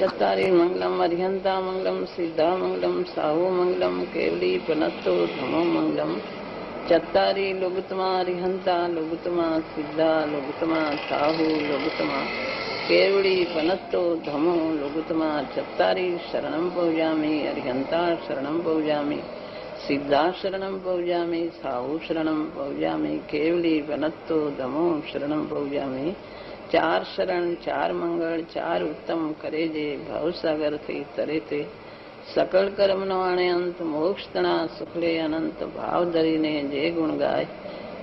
चत्तारि मंगलम अर्हंता मंगलम सिद्धा मंगलम साहु मंगलम केवली पनत्तो धमो मंगलम चत्तारि लोगुतमा अर्हंता लोगुतमा सिद्धा लोगुतमा साहु लोगुतमा केवली पनत्तो धमो लोगुतमा चत्तारि शरणं पौजामि अर्हंता शरणं पौजामि सिद्धा शरणं पौजामि साहु शरणं पौजामि केवली पनत्तो धमो शरणं पौजामि चार शरण चार मंगल चार उत्तम करे जे भवसागर थी तरे ते सकल कर्म नो आणे अंत मोक्ष तणा सुखले अनंत भाव धरीने जे गुण गाय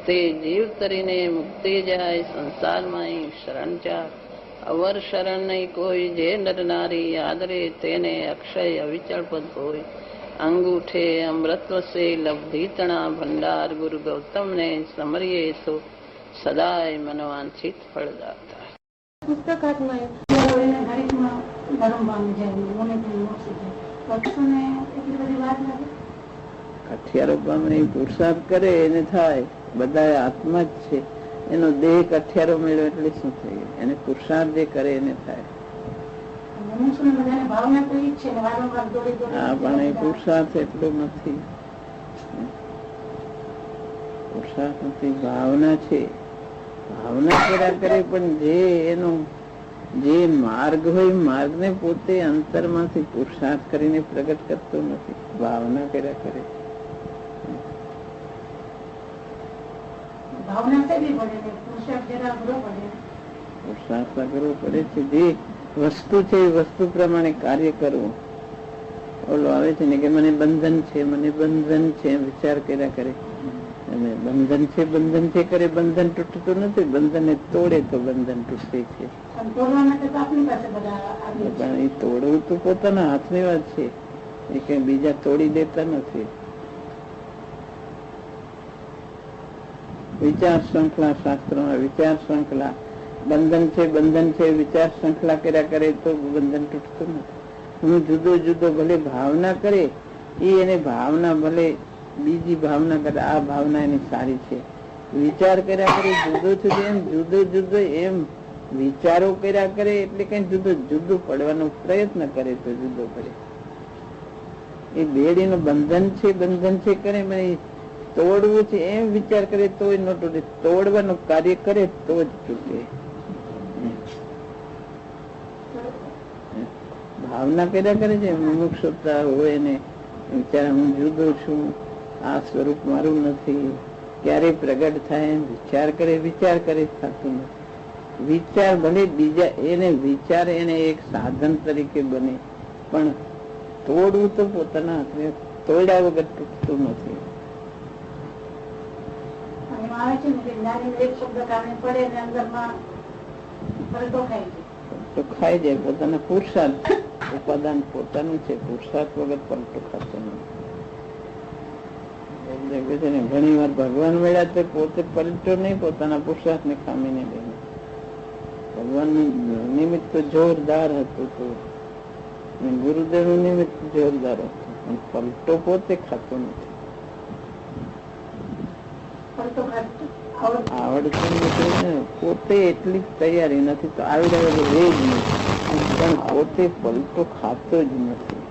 ते जीव तरीने मुक्ति जाय संसार माई शरण चार अवर शरण नहीं कोई जे नर नारी आदरे तेने अक्षय अविचल पद कोई अंगूठे अमृतव से लब्धि तणा भंडार गुरु गौतम ने समरिये सो सदाय मनवांछित फलदाता પુસ્તક હાથમાં હરીશમાં ધર્મ પામી જાય મને પણ મોક્ષ જાય એટલી બધી વાત નથી. કઠિયારો પામે પુરુષાર્થ કરે એને થાય. બધા આત્મા જ છે, એનો દેહ કઠિયારો મેળવે એટલે શું થઈ ગયું? એને પુરુષાર્થ જે કરે એને થાય. હા, પણ એ પુરુષાર્થ એટલો નથી. પુરુષાર્થ નથી, ભાવના છે. ભાવના કર્યા કરે પણ જે એનો જે માર્ગ હોય માર્ગ ને પોતે અંતરમાંથી પુરુષાર્થ કરીને પ્રગટ કરતો નથી. ભાવના કર્યા કરે. પુરુષાર્થ કરવો પડે છે. જે વસ્તુ છે એ વસ્તુ પ્રમાણે કાર્ય કરવું. ઓલો આવે છે ને કે મને બંધન છે, મને બંધન છે, વિચાર કર્યા કરે. અને બંધન છે કરે, બંધન તૂટતું નથી. બંધન ને તોડે તો બંધન તૂટે છે. પણ એ તોડવું તો પોતાના હાથની વાત છે, એ કઈ બીજા તોડી દેતા નથી. વિચાર શ્રૃંખલા શાસ્ત્રોમાં વિચાર શ્રૃંખલા બંધન છે વિચાર શ્રૃંખલા કર્યા કરે તો બંધન તૂટતું નથી. હું જુદો જુદો ભલે ભાવના કરે, એ એને ભાવના ભલે બીજી ભાવના કરે, આ ભાવના એની સારી છે. વિચાર કર્યા કરે જુદો જુદો, એમ જુદો જુદો એમ વિચારો કર્યા કરે એટલે કઈ જુદો જુદું પડવાનો પ્રયત્ન કરે તો જુદો પડે. એ બેડીનું બંધન છે કરે, મને તોડવું છે એમ વિચાર કરે તો ન તૂટે. તોડવાનું કાર્ય કરે તો જ તૂટે. ભાવના કર્યા કરે છે, મુમુક્ષુતા હોય ને વિચાર હું જુદો છું, આ સ્વરૂપ મારું નથી, ક્યારે પ્રગટ થાય એમ વિચાર કરે થતું નથી. વિચાર ભલે બીજા એને વિચાર એને એક સાધન તરીકે બને, પણ તોડવું તો પોતાના હાથને તોડ્યા વગર તૂટતું નથી. તો ખાઈ જાય પોતાના પુરુષાર્થ. ઉપાદાન પોતાનું છે, પુરુષાર્થ વગર પલટો ખાતો નથી. ઘણી વાર ભગવાન મળ્યા તો પોતે પલટો નહીં, પોતાના પુરુષાર્થ ને ખામીને લઈને. ભગવાન નું નિમિત્ત તો જોરદાર હતું, તો ગુરુદેવ નું નિમિત્ત જોરદાર હતું, પણ પલટો પોતે ખાતો નથી. આવડતું નથી, પોતે એટલી તૈયારી નથી તો આવડે રે જ નથી, પણ પોતે પલટો ખાતો જ નથી.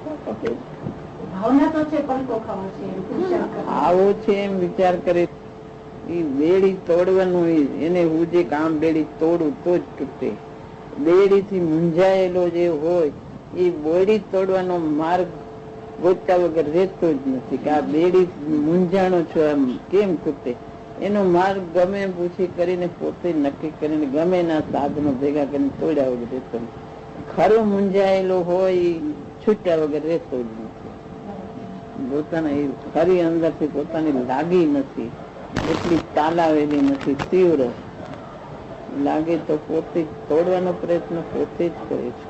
આવો છે એમ વિચાર કરે. એ બેડી તોડવાનું, એને હું જે કામ બેડી તોડું તો જ તૂટે. બેડી થી મૂંઝાયેલો જે હોય એ બેડી તોડવાનો માર્ગ ગોતતા વગર રહેતો જ નથી કે આ બેડી મૂંઝાણો છો એમ કેમ તૂટે. એનો માર્ગ ગમે પૂછી કરીને પોતે નક્કી કરીને ગમે ના સાધનો ભેગા કરીને તોડ્યા વગર રહેતો નથી. ખરો મૂંઝાયેલો હોય છૂટ્યા વગર રહેતો જ નથી. પોતાના એ ખરી અંદરથી પોતાની લાગી નથી, એટલી તાલાવેલી નથી, તીવ્ર લાગે તો પોતે તોડવાનો પ્રયત્ન પોતે જ કરે છે.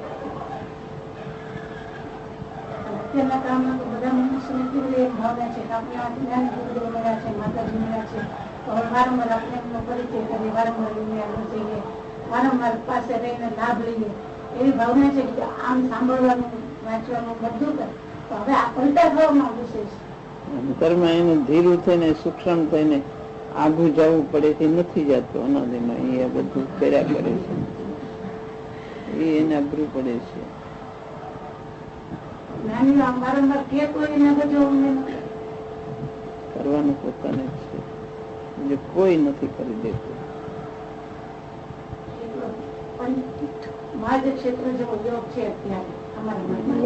અત્યારના કામમાં તો બધા મનુષ્યને કેવી એક ભાવના છે કે આપણે આ જ્ઞાન ગુરુદેવ મળ્યા છે, માતાજી મળ્યા છે, તો હવે વારંવાર આપણે એમનો પરિચય કરીએ, વારંવાર એમને આગળ જઈએ, વારંવાર પાસે રહીને લાભ લઈએ, એવી ભાવના છે કે આમ સાંભળવાનું વાંચવાનું બધું કરે. તો હવે આ પલટા થવામાં વિશેષ અંતરમાં એને ધીરું થઈને સૂક્ષ્મ થઈને આગું જવું પડે છે, નથી જતું અનાદિમાં. એ બધું કર્યા કરે છે, એ એને અઘરું પડે છે. જ્ઞાની આમ વારંવાર કે કોઈ એને બધું અમને કરવાનું પોતાને જ છે, જે કોઈ નથી કરી દેતું. મહાદેવ ક્ષેત્ર જેવો યોગ છે અત્યારે અમારા મનમાં,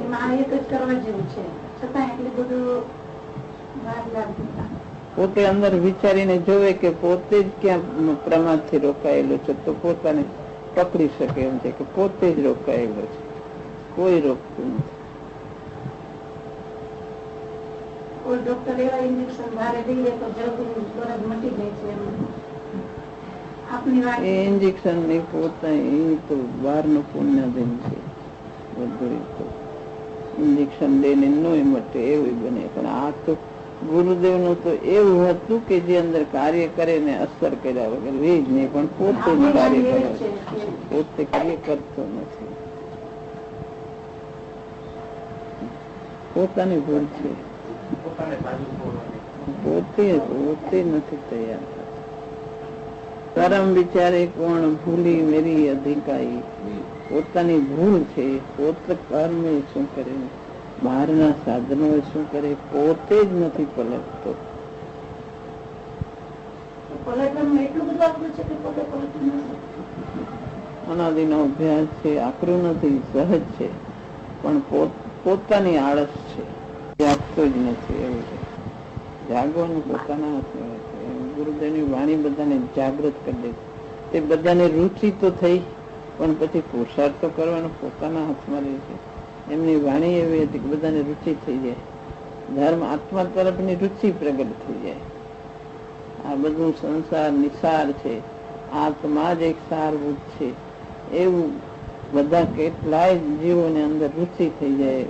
એમાં એક જ કરવા જેવું છે, છતાં એટલું બધું વાર લાગતું. પોતે અંદર વિચારીને જોવે કે પોતે જ ક્યાં પ્રમાદથી રોકાયેલો છે તો પોતાને પકડી શકે એમ છે કે પોતે જ રોકાયેલો છે, કોઈ રોકતું નથી. કોઈ ડોક્ટર એવા ઇન્જેક્શન ભારે દઈએ તો જલ્દી દર્દ મટી જાય છે. આપની વાત એ ઇન્જેક્શન ની પોતાની તો બહારનું પુણ્યદીન છે બધું. તો ઇન્જેક્શન લઈને નોય મટે એવું બને, પણ આ તો ગુરુદેવ નું તો એવું હતું કે જે અંદર કાર્ય કરે ને અસર કર્યા વગર વે જ નહીં, પણ પોતે જ કાર્ય કરે, પોતે કાર્ય કરતો નથી. પોતાની ભૂલ છે, પોતે નથી તૈયાર. કરમ વિચારે કોણ ભૂલી મેરી અધિકારી, પોતાની ભૂલ છે. પોતે કર્મ શું કરે, બહારના સાધનો શું કરે, પોતે જ નથી પલટતો. અનાદિનો અભ્યાસ છે, આકરું નથી, સહજ છે, પણ પોતાની આળસ છે, જાગતો જ નથી. એવું છે, જાગવાનું પોતાના હાથમાં છે. ગુરુદેવની વાણી બધાને જાગૃત કરી દે. તે બધાને રુચિ તો થઈ, પણ પછી પુરુષાર્થ તો કરવાનો પોતાના હાથમાં રહે છે. એમની વાણી એવી હતી કે બધાને રુચિ થઈ જાય, ધર્મ આત્મા તરફની રુચિ પ્રગટ થઈ જાય. આ બધું સંસાર નિસાર છે, આત્મા જ એક સારભૂત છે, એવું બધા કેટલાય જીવોને અંદર રુચિ થઈ જાય.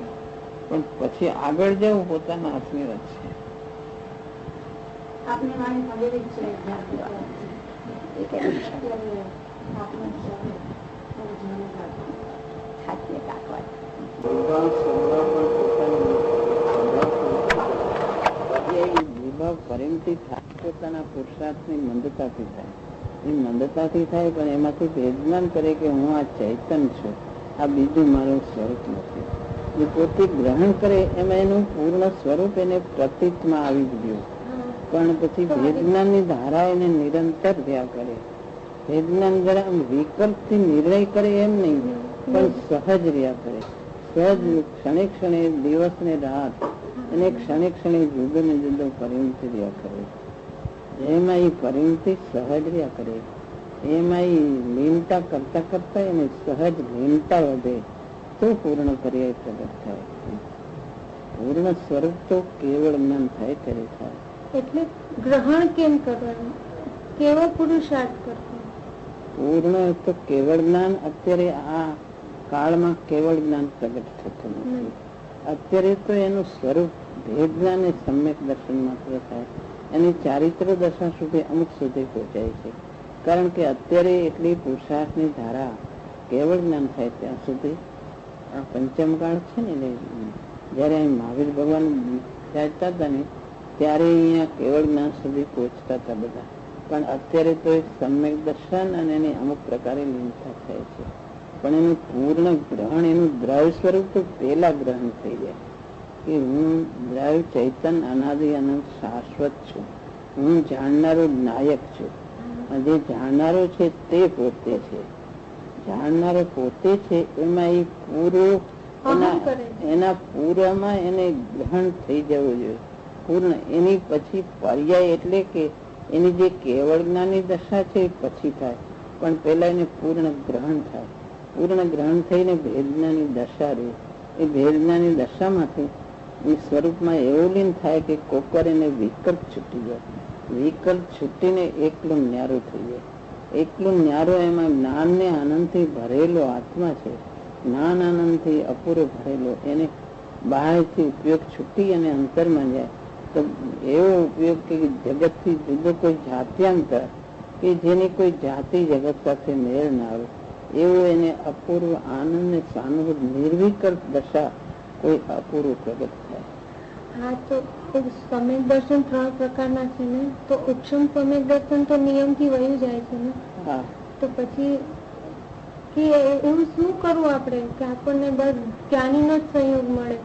પણ પછી આગળ જવું પોતાના હાથની વાત છે. આપની વાણી પણ એવી જ છે. પોતાના પુરુષાર્થની મંદતાથી થાય, એ મંદતાથી થાય, પણ એમાંથી ભેદમાન કરે કે હું આ ચૈતન છું, આ બીજું મારું સ્વરૂપ નથી. જે પોતે ગ્રહણ કરે એમાં એનું પૂર્ણ સ્વરૂપ એને પ્રતીતમાં આવી ગયું, પણ પછી ભેદજ્ઞાનની ધારા એને નિરંતર રહ્યા કરે. ભેદજ્ઞાન જરા વિકલ્પથી નિર્ણય કરે એમ નહીં, પણ સહજ રહ્યા કરે. સહજ ક્ષણે ક્ષણે દિવસ ને રાત અને ક્ષણે ક્ષણે જુદો ને જુદો પરિણતિ રહ્યા કરે. એમાં એ પરિણતિ સહજ રહ્યા કરે, એમાં એ લીનતા કરતા કરતા એને સહજ લીનતા વધે તો પૂર્ણ પર્યાય પ્રગટ થાય. પૂર્ણ સ્વરૂપ તો કેવળ જ્ઞાન થાય ત્યારે થાય. એટલે ગ્રહણ કેમ કરવાનું, કેવો પુરુષાર્થ કરવો? પૂર્ણ તો કેવળ જ્ઞાન અત્યારે આ કાળમાં કેવળ જ્ઞાન પ્રગટ થતું નથી. અત્યારે તો એનું સ્વરૂપ ભેદ જ્ઞાન એ સમ્યક દર્શન માત્ર થાય, એની ચારિત્ર દશા સુધી અમુક સુધી પહોંચાય છે. કારણ કે અત્યારે એટલી પુરુષાર્થની ધારા કેવળ જ્ઞાન થાય ત્યાં સુધી આ પંચમકાળ છે ને, જયારે અહીં મહાવીર ભગવાન જાતા હતા ને ત્યારે અહીંયા કેવળ જ્ઞાન સુધી પહોંચતા હતા બધા. પણ અત્યારે તો એક સમ્યક દર્શન અને એની અમુક પ્રકારે લીનતા થાય છે. પણ એનું પૂર્ણ ગ્રહણ, એનું દ્રવ્ય સ્વરૂપ તો પેલા ગ્રહણ થઈ જાય કે હું દ્રવ્ય ચૈતન અનાદિ અનંત શાશ્વત છું, હું જાણનારો નાયક છું. જે જાણનારો છે તે પોતે છે, જાણનારો પોતે છે. એમાં એ પૂર્વ એના પૂર્વમાં એને ગ્રહણ થઈ જવું જોઈએ પૂર્ણ. એની પછી પર્યાય એટલે કે એની જે કેવળ જ્ઞાનની દશા છે એ પછી થાય, પણ પેલા એને પૂર્ણ ગ્રહણ થાય. પૂર્ણ ગ્રહણ થઈને ભેદજ્ઞાની દશા રહે. એ ભેદજ્ઞાની દશામાંથી એ સ્વરૂપમાં એવું લીન થાય કે કોકર એને વિકલ્પ છૂટી જાય. વિકલ્પ છૂટીને એકલું ન્યારું થઈ જાય. એકલું ન્યારો એમાં જ્ઞાન ને આનંદથી ભરેલો આત્મા છે, જ્ઞાન આનંદથી અપૂરો ભરેલો. એને બહારથી ઉપયોગ છૂટી અને અંતરમાં જાય તો એવો ઉપયોગ કે જગતથી જુદો કોઈ જાત્યાંતર કે જેની કોઈ જાતિ જગત સાથે મેળ ના આવે એવું એને અપૂર્વ આનંદ ને સાનુભૂત નિર્વિકલ્પ દશા કોઈ અપૂર્વ પ્રગટ થાય. હા, તો સમ્યક દર્શન 3 પ્રકારના છે ને, તો ઉત્તમ સમ્યક દર્શન તો નિયમથી વયું જાય છે ને. હા, તો પછી કે એવું શું કરવું આપણે કે આપણને બસ જ્ઞાનીનો જ સંયોગ મળે.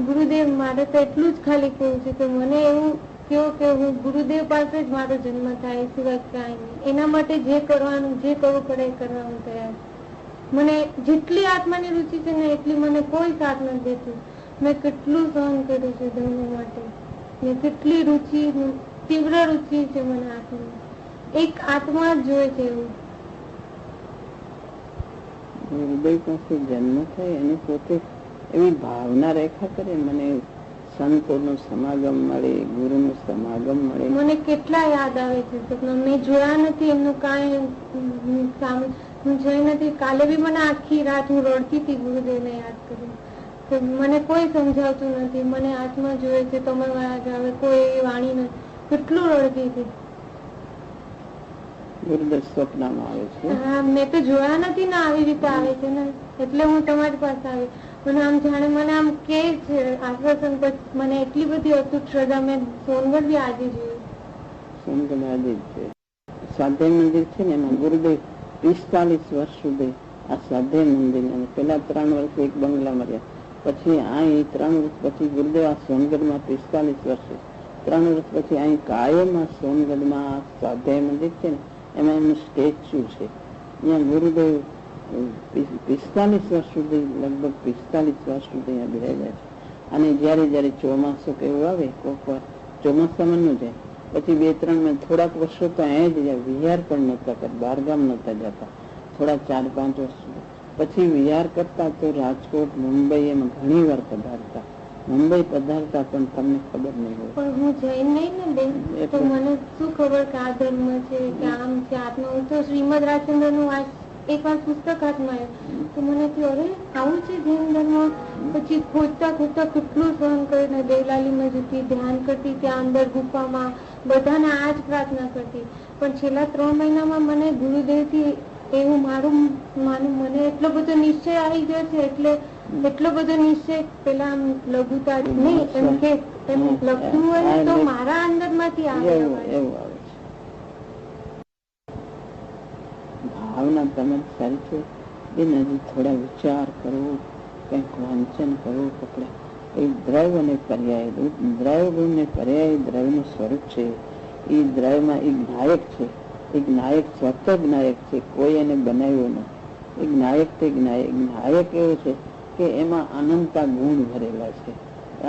ગુરુદેવ, મારે તો એટલું જ ખાલી કહેવું છે કે મને એવું કહો કે હું ગુરુદેવ પાસે જ મારો જન્મ થાય, એ સિવાય કાંઈ નહીં. એના માટે જે કરવું પડે એ કરવા હું તૈયાર. મને જેટલી આત્માની રુચિ છે ને એટલી મને કોઈ સાથ નથી દેતું. મેં કેટલું સહન કર્યું છે ધર્મ માટે, ને કેટલી રુચિ, તીવ્ર રુચિ છે મને આત્મા. એક આત્મા જ જોઈએ છે એવું. હૃદય પાસે જન્મ થાય અને પોતે એવી ભાવના રેખા કરે, મને સંતોનો સમાગમ મળે, ગુરુનો સમાગમ મળે. મને કેટલા યાદ આવે છે સપના. મેં જોયા નથી એમનું કાંઈ, હું જોઈ નથી. કાલે બી મને આખી રાત હું રડતી હતી ગુરુદેવને યાદ કરી. તો મને કોઈ સમજાવતું નથી, મને આત્મા જોઈએ છે, તમે આવે કોઈ વાણી નથી. કેટલું રડતી હતી. ગુરુદેવ સ્વપ્નમાં આવે છે? હા, મેં તો જોયા નથી ને આવી રીતે આવે છે ને, એટલે હું તમારી પાસે આવી. મને આમ જાણે મને આમ કે છે આશ્વાસન. પછી મને એટલી બધી અતૂટ શ્રદ્ધા. મેં સોનગઢ બી આજે જોયું. સોનગઢ આજે જ છે. સ્વાધ્યાય મંદિર છે ને, એમાં ગુરુદેવ 45 વર્ષ સુધી આ સ્વાધ્યાય મંદિર, અને પેલા 3 વર્ષ એક બંગલામાં રહ્યા. પછી અહીં 3 વર્ષ પછી ગુરુદેવ આ સોનગઢમાં 45 વર્ષે 3 વર્ષ પછી અહીં કાયમ આ સોનગઢમાં સ્વાધ્યાય મંદિર છે ને, એમાં એમનું સ્ટેચ્યુ છે. અહીંયા ગુરુદેવ 45 વર્ષ સુધી, લગભગ 45 વર્ષ સુધી અહીંયા બિરાજ્યા છે. અને જયારે જયારે ચોમાસું કે એવું આવે, કોઈક વાર ચોમાસામાં ન જાય, પછી 2-3 થોડાક વર્ષો તો અહીંયા જ વિહાર પણ નહોતા કરતા, બહારગામ નહોતા જતા, થોડા 4-5 વર્ષ સુધી. પછી વિહાર કરતા તો રાજકોટ, મુંબઈ એમાં ઘણી વાર પધારતા. મુંબઈ પધારતા પણ તમને ખબર નહીં હોય. પણ હું જઈ નહીં ને બેન, તો મને શું ખબર કે આ ધર્મ છે કે આમ છે આત્મા. હું તો શ્રીમદ રાજચંદ્ર નું એક વાર પુસ્તક હાથમાં આવ્યું તો મને થયું અરે આવું છે જૈન ધર્મ. પછી ખોજતા ખોજતા કેટલું સહન કરીને દેવલાલીમાં જતી, ધ્યાન કરતી, ત્યાં અંદર ગુફામાં બધાને આ જ પ્રાર્થના કરતી. પણ છેલ્લા 3 મહિનામાં મને ગુરુદેવથી એવું મને એટલો બધો નિશ્ચય આવી ગયો છે. એટલો બધો નિશ્ચય, પેલા આમ લઘુતા નહીં એમ કે એમ લખ્યું હોય તો મારા અંદર માંથી આવે એવું આવે છે. ભાવના તમારી સારી છે બેન. હજી થોડા વિચાર કરવો, કંઈક વાંચન કરવું પકડે. એ દ્રવ્ય અને પર્યાય, દ્રવ્ય ગુણ ને પર્યાય દ્રવ્યનું સ્વરૂપ છે. એ દ્રવ્યમાં એક નાયક છે. એક નાયક સ્વતઃ નાયક છે, કોઈ એને બનાવ્યો નથી. એક નાયક તે નાયક એવો છે કે એમાં અનંતા ગુણ ભરેલા છે.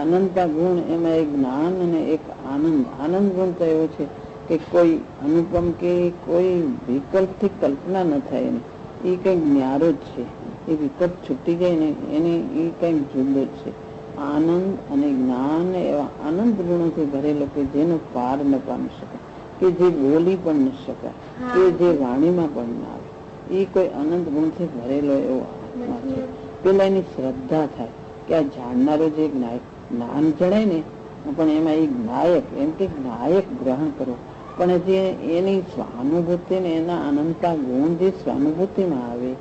અનંતા ગુણ એમાં એક જ્ઞાન અને એક આનંદ. આનંદ ગુણ તો એવો છે કે કોઈ અનુપમ કે કોઈ વિકલ્પથી કલ્પના ન થાય એની. એ કંઈક ન્યારો જ છે. એ વિકલ્પ છૂટી જાય ને એને એ કંઈક જુદો જ છે. આનંદ અને જ્ઞાન એવા આનંદ ગુણોથી ભરેલો કે જેનો પાર ન પામી શકે, કે જે બોલી પણ ન શકાય, કે જે વાણીમાં પણ ના આવે. એ કોઈ અનંત ગુણથી ભરેલો એવો આત્મા છે. પેલા એની શ્રદ્ધા થાય કે આ જાણનારો જે જ્ઞાન જણાય ને, પણ એમાં એક નાયક, એમ કે નાયક ગ્રહણ કરો. પણ જે એની સ્વાનુભૂતિ ને એના અનંતા ગુણ જે સ્વાનુભૂતિમાં આવે,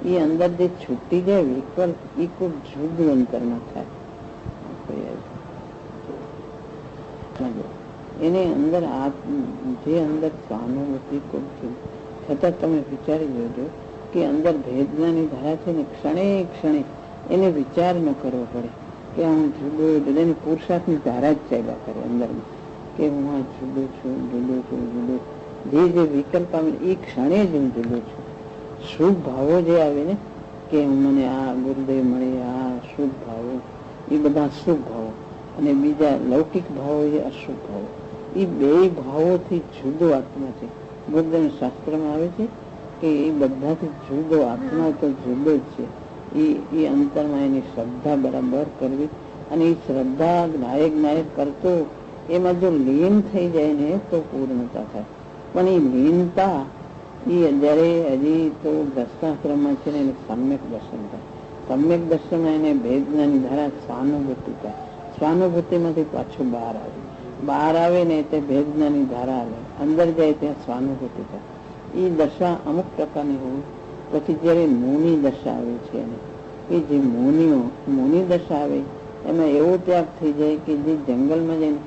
એ અંદર જે છૂટી જાય વિકલ્પ, એ ખૂબ જુદું અંતરમાં થાય. એની અંદર જે અંદર સ્વાનુભૂતિ ખૂબ જુદી. છતાં તમે વિચારી જોજો કે અંદર ભેદનાની ધારા છે ને, ક્ષણે ક્ષણે એને વિચાર ન કરવો પડે કે હું જુદો જુદો. એની પુરુષાર્થની ધારા જ ચાલ્યા કરે અંદરમાં કે હું આ જુદો છું, જુદો છું, જુદો. જે વિકલ્પ આવે એ ક્ષણે જ હું જુદો છું. શુભ ભાવો જે આવે ને કે મને આ ગુરુદેવ મળે, આ શુભ ભાવો, એ બધા શુભ ભાવો. અને બીજા લૌકિક ભાવો એ અશુભ ભાવો. એ 2 ભાવોથી જુદો આત્મા છે. ગુરુદેવ શાસ્ત્રમાં આવે છે કે એ બધાથી જુદો આત્મા તો જુદો જ છે. એ અંતરમાં એની શ્રદ્ધા બરાબર કરવી. અને એ શ્રદ્ધા નાયક કરતો એમાં જો લીન થઈ જાય ને તો પૂર્ણતા થાય. પણ એ લીનતા એ જયારે હજી તો દર્શનાશ્રમમાં છે ને એને સમ્યક દર્શન થાય. સમ્યક દર્શનમાં એને ભેદનાની ધારા સ્વાનુભૂતિ થાય. સ્વાનુભૂતિમાંથી પાછું બહાર આવે ને તે ભેદનાની ધારા આવે. અંદર જાય ત્યાં સ્વાનુભૂતિ થાય. એ દશા અમુક પ્રકારની હોય. પછી જયારે મૌની દશા આવે છે એને, એ જે મૌની દશા આવે એમાં એવો ત્યાગ થઈ જાય કે જે જંગલમાં જઈને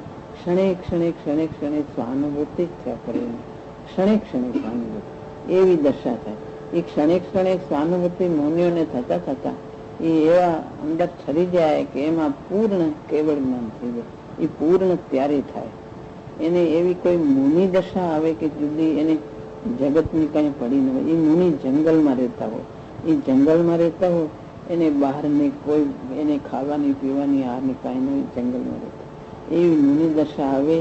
ક્ષણે સ્વાનુભૂતિ જ થયા કરે. ક્ષણે સ્વાનુભૂતિ એવી દશા થાય. એ ક્ષણે ક્ષણે સ્વાનુભૂતિ મુનિઓને થતા થતા એ એવા અંદર ઠરી જાય કે એમાં પૂર્ણ કેવળ જ્ઞાન થઈ જાય. એ પૂર્ણ ત્યારે થાય. એને એવી કોઈ મુનિ દશા આવે કે જુદી એને જગતની કઈ પડી ન હોય. એ મુનિ જંગલમાં રહેતા હોય, એ જંગલમાં રહેતા હોય, એને બહારની કોઈ એને ખાવાની પીવાની આહારની કાંઈ નહીં, જંગલમાં રહેતા. એવી મુનિ દશા આવે,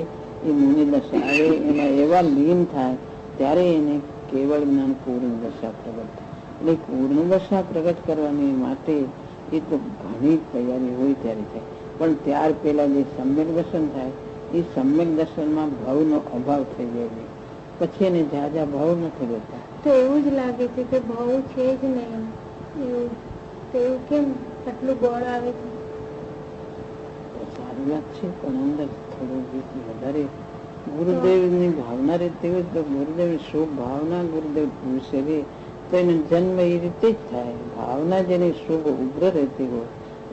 એ મુનિ દશા આવે એમાં એવા લીન થાય ત્યારે એને કેવળ જ્ઞાન પૂર્ણ દશા પ્રગટ થાય. એટલે પૂર્ણ દશા પ્રગટ કરવાની માટે એ તો ઘણી તૈયારી હોય ત્યારે થાય. પણ ત્યાર પહેલા જે સમ્યક દર્શન થાય એ સમ્યક દર્શનમાં ભાવનો અભાવ થઈ જાય, પછી એને જાજા ભાવ નથી રહેતા. તો એવું જ લાગે છે કે ભાવ છે જ નહીં. એવું તો એવું કેમ આટલું બળ આવે છે? સારી વાત છે, પણ અંદર થોડું વધારે ગુરુદેવની ભાવના રહેતી હોય તો ગુરુદેવ શુભ ભાવના ગુરુદેવ પૂછે તો એનો જન્મ એ રીતે જ થાય. ભાવના જેની શુભ ઉગ્ર રહેતી હોય,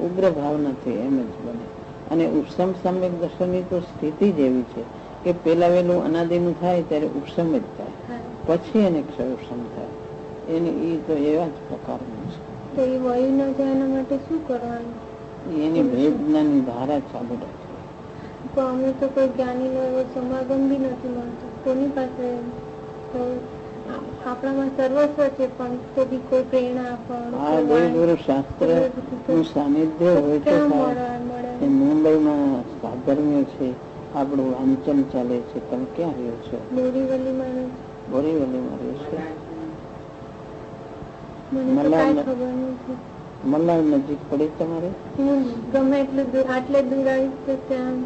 ઉગ્ર ભાવનાથી એમ જ બને. અને ઉપસમ સમ્યક દર્શનની તો સ્થિતિ જ એવી છે કે પેલા વેલું અનાદિનું થાય ત્યારે ઉપસમ જ થાય, પછી એને ક્ષય ઉપસમ થાય. એને એ તો એવા જ પ્રકારનું છે. તો એ વયું ન જાય એના માટે શું કરવાનું? એની ભેદ જ્ઞાનની ધારા ચાલુ રાખવી. તો અમે તો કોઈ જ્ઞાનીનો એવો સમાગમ બી નથી મળતો કોની પાસે. આપણામાં સર્વસ્વ છે પણ તો બી કોઈ પ્રેરણા આપવાનું ગુરુ શાસ્ત્ર નું સાનિધ્ય હોય તો મુંબઈમાં સાધર્મ્ય છે, આપણું વાંચન ચાલે છે. તમે ક્યાં રહ્યો છો? બોરીવલીમાં. બોરીવલીમાં રહ્યો છો? મલાડ નજીક પડે તમારે? ગમે એટલું દૂર, આટલે દૂર આવીશ તો ત્યાં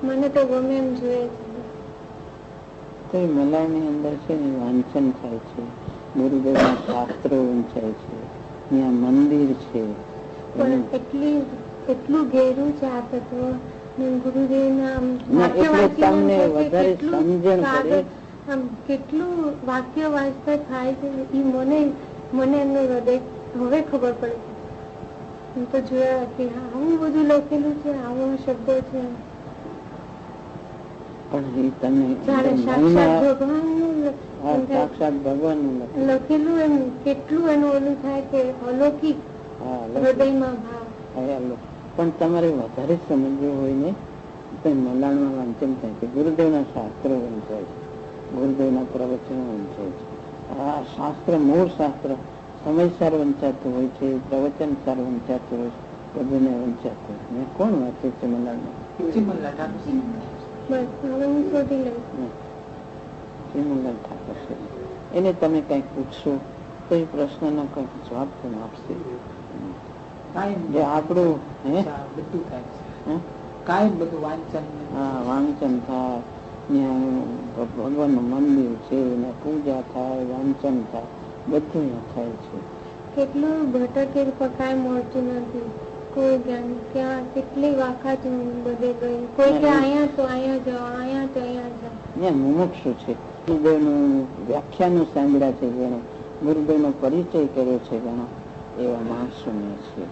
મને તો ગમે એમ જોઈએ છે. મલાડની અંદર છે ને વાંચન થાય છે, ગુરુદેવના શાસ્ત્રો વંચાય છે, ત્યાં મંદિર છે. પણ એટલું ઘેરું છે આ તત્વ. ગુરુદેવના તમને વધારે સમજણ પડે. કેટલું વાક્ય વાંચતા થાય છે એ મને એમનું હૃદય હવે ખબર પડે છે. હું તો જોયા કે આવું બધું લખેલું છે, આવો શબ્દો છે. પણ એ તમે સાક્ષાત ભગવાનનું લખેલું એમ કેટલું એનું ઓલું થાય કે અલૌકિક હૃદયમાં ભાવ. પણ તમારે વધારે સમજવું હોય ને તો મલાણમાં વાંચન થાય છે, ગુરુદેવના શાસ્ત્રો વંચાય છે, ગુરુદેવના પ્રવચનો વંચાય છે. આ શાસ્ત્ર મૂળ શાસ્ત્ર સમયસર વંચાતું હોય છે, પ્રવચન સાર વંચાતું હોય છે, બધું વંચાતું હોય. મેં કોણ વાંચે છે મલાણમાં? એને તમે કઈક પૂછશો તો એ પ્રશ્નનો કઈક જવાબ તમે આપશે. જે આપણું વાંચન થાય, ભગવાનનું મંદિર છે, પૂજા થાય, વાંચન થાય, બધું થાય છે. કેટલું ભટકે કાંઈ મળતું નથી. કોઈ જ્ઞાન ક્યાં કેટલી વાખાત બધે ગઈ. કોઈ કે અહીંયા તો અહીંયા જાઓ, અહીંયા તો અહીંયા જાઓ. મુમુક્ષુ છે, ગુરુદેવનું વ્યાખ્યાનો સાંભળ્યા છે, જેને ગુરુદેવનો પરિચય કર્યો છે ઘણો, એવા માણસો ને છે.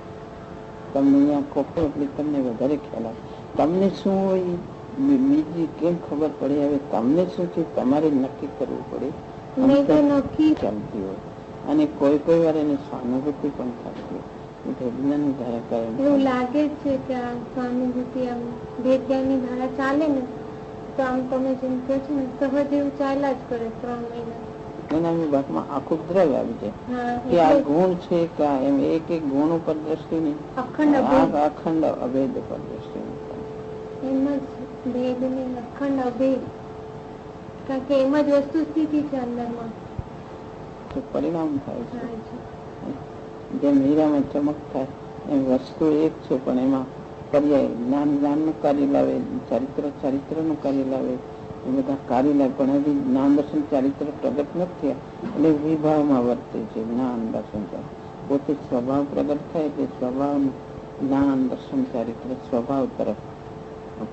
તમને અહીંયા ખોખો એટલે તમને વધારે ખ્યાલ આવે. તમને શું હોય બીજી કેમ ખબર પડે? હવે તમને શું છે તમારે નક્કી કરવું પડે. નક્કી ચાલતી હોય અને કોઈ કોઈ વાર એને સહાનુભૂતિ પણ થતી હોય. એવું લાગે છે કે આ સ્વાનુભૂતિ આમ ભેદજ્ઞાનની ધારા ચાલે ને તો આમ તમે જેમ કહો છો ને સહજ એવું ચાલ્યા જ કરે 3 મહિના. એના વિભાગમાં આખું દ્રવ્ય આવી જાય કે આ ગુણ છે કે એમ એક એક ગુણ ઉપર દ્રષ્ટિ નહીં, અખંડ અભેદ ઉપર દ્રષ્ટિ નહીં. એમ જ ભેદ નહીં, અખંડ અભેદ. કારણ કે એમ જ વસ્તુ સ્થિતિ છે અંદરમાં, પરિણામ થાય છે. જેમ હીરામાં ચમક થાય એમ વસ્તુ એક છે પણ એમાં પર્યાય જ્ઞાનનું કાર્ય લાવે, ચારિત્રનું કાર્ય લાવે, એ બધા કાર્ય લાવે. પણ હજી જ્ઞાન દર્શન ચારિત્ર પ્રગટ નથી થયા એટલે વિભાવમાં વર્તે છે. જ્ઞાન દર્શન પોતે સ્વભાવ પ્રગટ થાય એટલે સ્વભાવનું જ્ઞાન દર્શન ચારિત્ર સ્વભાવ તરફ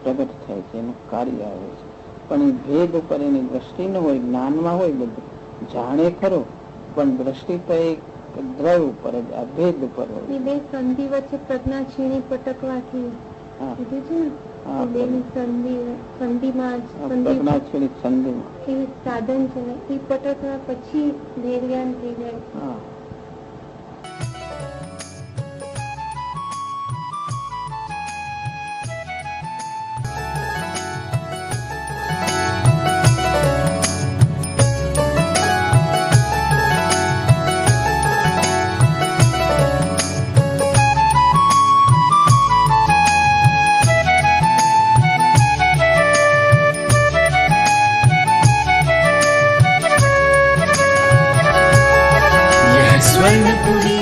પ્રગટ થાય છે, એનું કાર્ય આવે છે. પણ એ ભેદ ઉપર એની દ્રષ્ટિ ન હોય, જ્ઞાનમાં હોય, બધું જાણે ખરો પણ દ્રષ્ટિ તો એક દ્રવ ઉપર જ અભેદ ઉપર હોય. બે સંધિ વચ્ચે પ્રજ્ઞા છીણી પટકવાથી હા, બેની સંધિમાં પ્રજ્ઞાક્ષરી સંધિમાં. એવી સાધન છે ને એ પટકવા પછી ધૈર્યાન થઈ જાય. હા. स्वर्णपुरी